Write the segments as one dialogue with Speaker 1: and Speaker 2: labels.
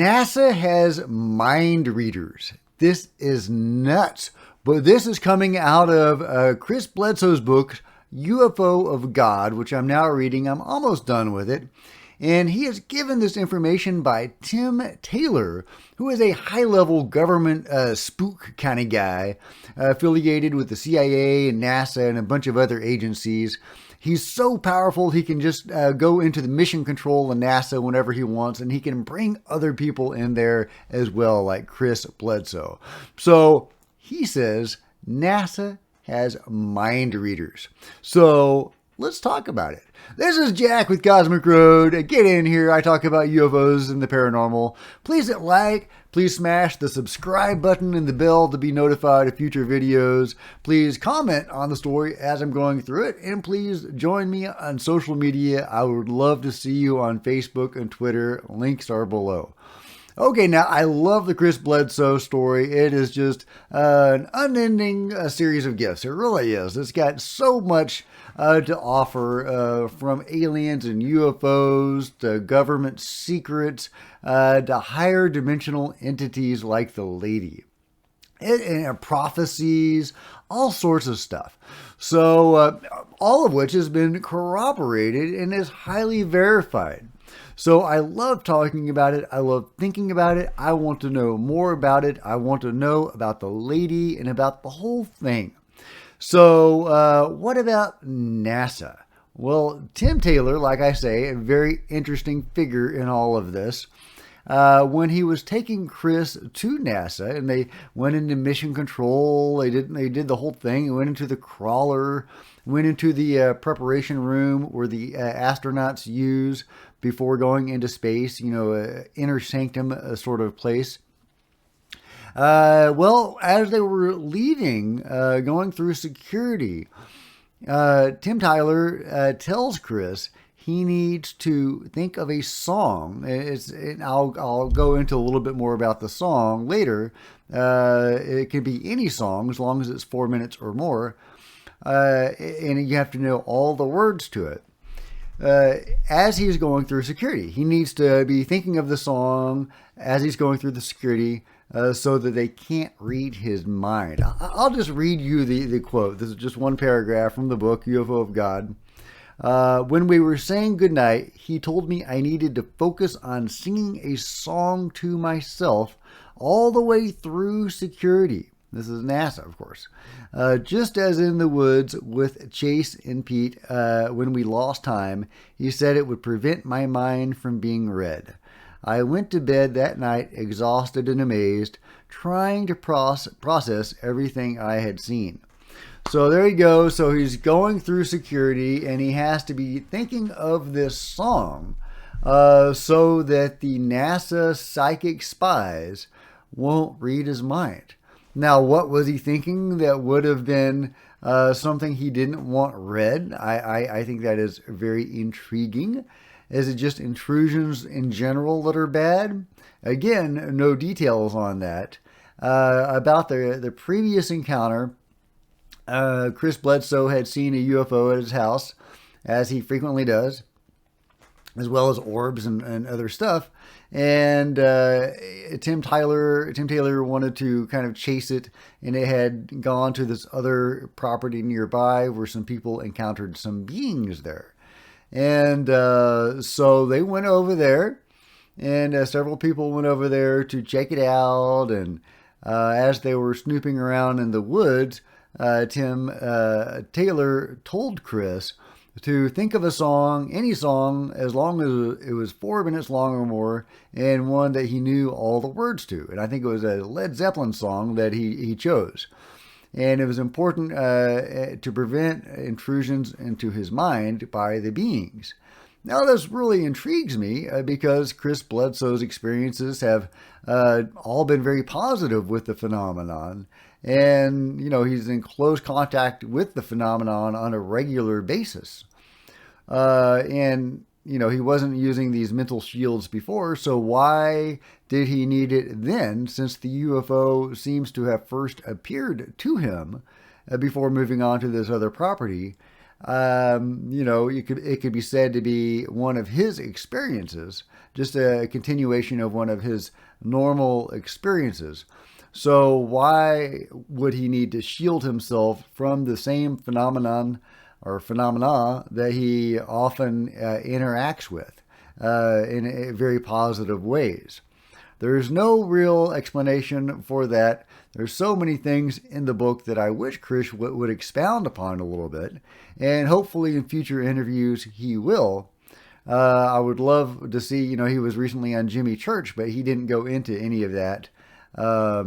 Speaker 1: NASA has mind readers. This is nuts. But this is coming out of Chris Bledsoe's book, UFO of God, which I'm now reading. I'm almost done with it. And he is given this information by Tim Taylor, who is a high-level government spook kind of guy, affiliated with the CIA and NASA and a bunch of other agencies. He's so powerful, he can just go into the mission control of NASA whenever he wants, and he can bring other people in there as well, like Chris Bledsoe. So he says NASA has mind readers. So let's talk about it. This is Jack with Cosmic Road. Get in here. I talk about UFOs and the paranormal. Please hit like. Please smash the subscribe button and the bell to be notified of future videos. Please comment on the story as I'm going through it. And please join me on social media. I would love to see you on Facebook and Twitter. Links are below. Okay, now I love the Chris Bledsoe story. It is just an unending series of gifts. It really is. It's got so much to offer, from aliens and UFOs to government secrets to higher dimensional entities like the lady. And prophecies, all sorts of stuff. So all of which has been corroborated and is highly verified. So I love talking about it. I love thinking about it. I want to know more about it. I want to know about the lady and about the whole thing. So what about NASA? Well, Tim Taylor, like I say, a very interesting figure in all of this. When he was taking Chris to NASA and they went into mission control, they did the whole thing. They went into the crawler, went into the preparation room where the astronauts use before going into space, inner sanctum sort of place. Well, as they were leaving, going through security, Tim Tyler tells Chris he needs to think of a song. I'll go into a little bit more about the song later. It can be any song as long as it's 4 minutes or more, and you have to know all the words to it. As he's going through security, he needs to be thinking of the song as he's going through the security, so that they can't read his mind. I'll just read you the quote. This is just one paragraph from the book, UFO of God. When we were saying goodnight, he told me I needed to focus on singing a song to myself all the way through security. This is NASA, of course. Just as in the woods with Chase and Pete, when we lost time, he said it would prevent my mind from being read. I went to bed that night exhausted and amazed, trying to process everything I had seen. So there you go. So he's going through security and he has to be thinking of this song so that the NASA psychic spies won't read his mind. Now, what was he thinking that would have been something he didn't want read? I think that is very intriguing. Is it just intrusions in general that are bad? Again, no details on that. About the previous encounter, Chris Bledsoe had seen a UFO at his house, as he frequently does, as well as orbs and other stuff. And Tim Taylor wanted to kind of chase it, and it had gone to this other property nearby where some people encountered some beings there. And so they went over there, and several people went over there to check it out. And as they were snooping around in the woods, Tim Taylor told Chris to think of a song, any song, as long as it was 4 minutes long or more, and one that he knew all the words to. And I think it was a Led Zeppelin song that he chose. And it was important to prevent intrusions into his mind by the beings. Now, this really intrigues me because Chris Bledsoe's experiences have all been very positive with the phenomenon. And, he's in close contact with the phenomenon on a regular basis. And, he wasn't using these mental shields before, so why did he need it then, since the UFO seems to have first appeared to him before moving on to this other property? it could be said to be one of his experiences, just a continuation of one of his normal experiences. So why would he need to shield himself from the same phenomenon or phenomena that he often interacts with in very positive ways? There's no real explanation for that. There's so many things in the book that I wish Chris would expound upon a little bit, and hopefully in future interviews he will. I would love to see, he was recently on Jimmy Church, but he didn't go into any of that. But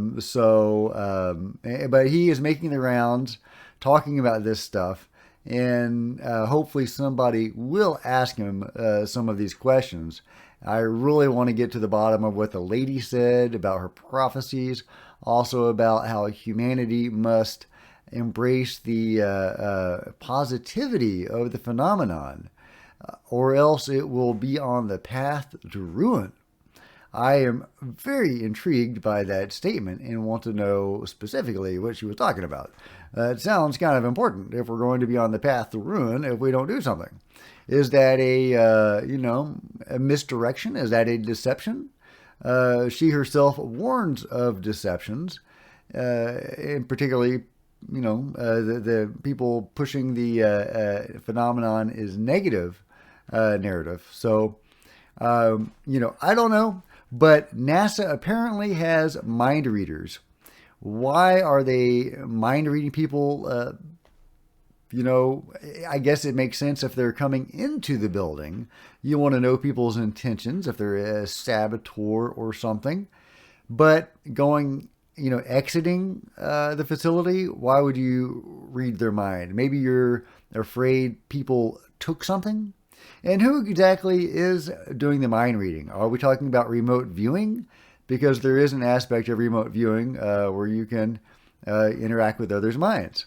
Speaker 1: he is making the rounds, talking about this stuff, and hopefully somebody will ask him some of these questions. I really want to get to the bottom of what the lady said about her prophecies, also about how humanity must embrace the positivity of the phenomenon, or else it will be on the path to ruin. I am very intrigued by that statement and want to know specifically what she was talking about. It sounds kind of important if we're going to be on the path to ruin if we don't do something. Is that a misdirection? Is that a deception? She herself warns of deceptions, and particularly, the people pushing the phenomenon is negative narrative. So, I don't know. But NASA apparently has mind readers. Why are they mind reading people? I guess it makes sense if they're coming into the building. You want to know people's intentions, if they're a saboteur or something. But exiting the facility, why would you read their mind? Maybe you're afraid people took something? And who exactly is doing the mind reading? Are we talking about remote viewing? Because there is an aspect of remote viewing where you can interact with others' minds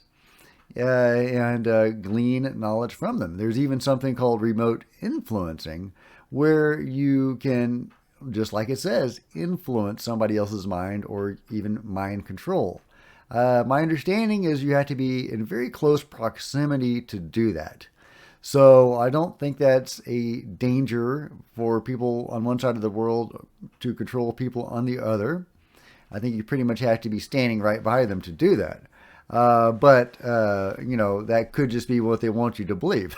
Speaker 1: and glean knowledge from them. There's even something called remote influencing, where you can, just like it says, influence somebody else's mind or even mind control. My understanding is you have to be in very close proximity to do that. So I don't think that's a danger for people on one side of the world to control people on the other. I think you pretty much have to be standing right by them to do that. But that could just be what they want you to believe.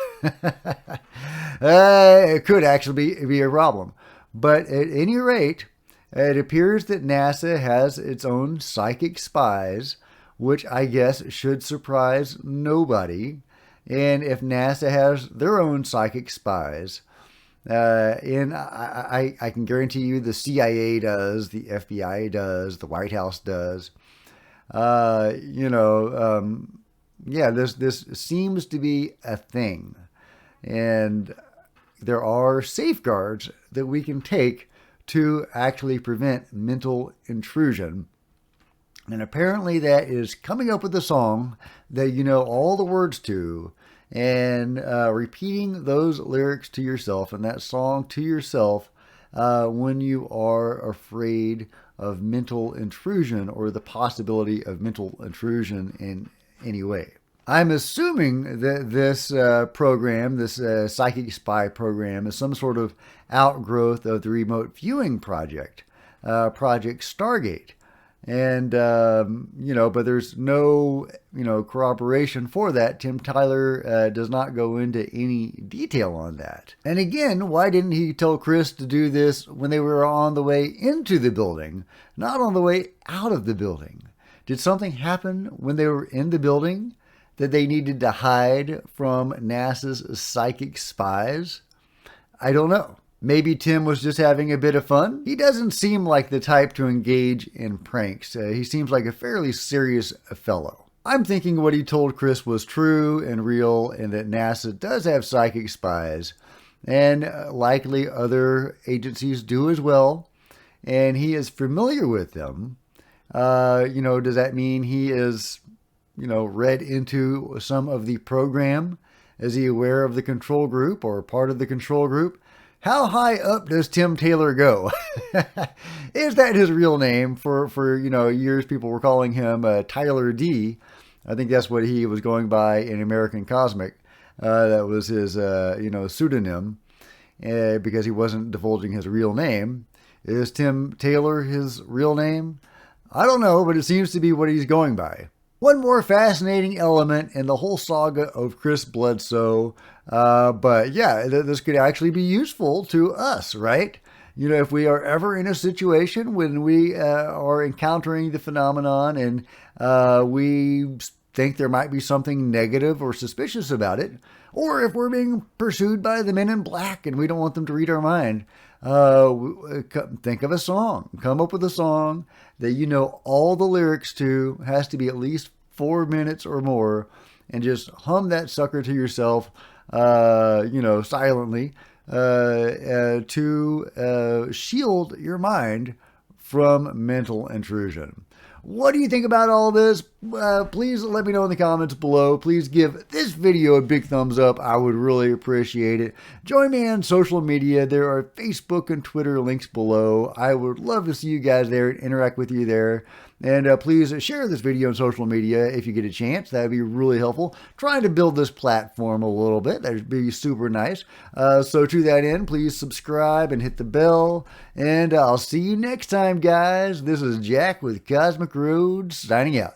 Speaker 1: It could actually be a problem. But at any rate, it appears that NASA has its own psychic spies, which I guess should surprise nobody. And if NASA has their own psychic spies, and I can guarantee you the CIA does, the FBI does, the White House does, this seems to be a thing. And there are safeguards that we can take to actually prevent mental intrusion. And apparently that is coming up with a song that you know all the words to and repeating those lyrics to yourself and that song to yourself when you are afraid of mental intrusion or the possibility of mental intrusion in any way. I'm assuming that this program, this psychic spy program, is some sort of outgrowth of the remote viewing project, Project Stargate. And, but there's no, corroboration for that. Tim Tyler does not go into any detail on that. And again, why didn't he tell Chris to do this when they were on the way into the building, not on the way out of the building? Did something happen when they were in the building that they needed to hide from NASA's psychic spies? I don't know. Maybe Tim was just having a bit of fun. He doesn't seem like the type to engage in pranks. He seems like a fairly serious fellow. I'm thinking what he told Chris was true and real, and that NASA does have psychic spies, and likely other agencies do as well, and he is familiar with them. Does that mean he is, read into some of the program? Is he aware of the control group or part of the control group? How high up does Tim Taylor go? Is that his real name? For years people were calling him Tyler D. I think that's what he was going by in American Cosmic. That was his, pseudonym because he wasn't divulging his real name. Is Tim Taylor his real name? I don't know, but it seems to be what he's going by. One more fascinating element in the whole saga of Chris Bledsoe. But yeah, this could actually be useful to us, right? If we are ever in a situation when we are encountering the phenomenon and we think there might be something negative or suspicious about it, or if we're being pursued by the men in black and we don't want them to read our mind, think of a song. Come up with a song that you know all the lyrics to, has to be at least 4 minutes or more, and just hum that sucker to yourself, silently, to shield your mind from mental intrusion. What do you think about all this? Please let me know in the comments below. Please give this video a big thumbs up. I would really appreciate it. Join me on social media. There are Facebook and Twitter links below. I would love to see you guys there and interact with you there. And please share this video on social media if you get a chance. That would be really helpful. Trying to build this platform a little bit. That would be super nice. So to that end, please subscribe and hit the bell. And I'll see you next time, guys. This is Jack with Cosmic Road signing out.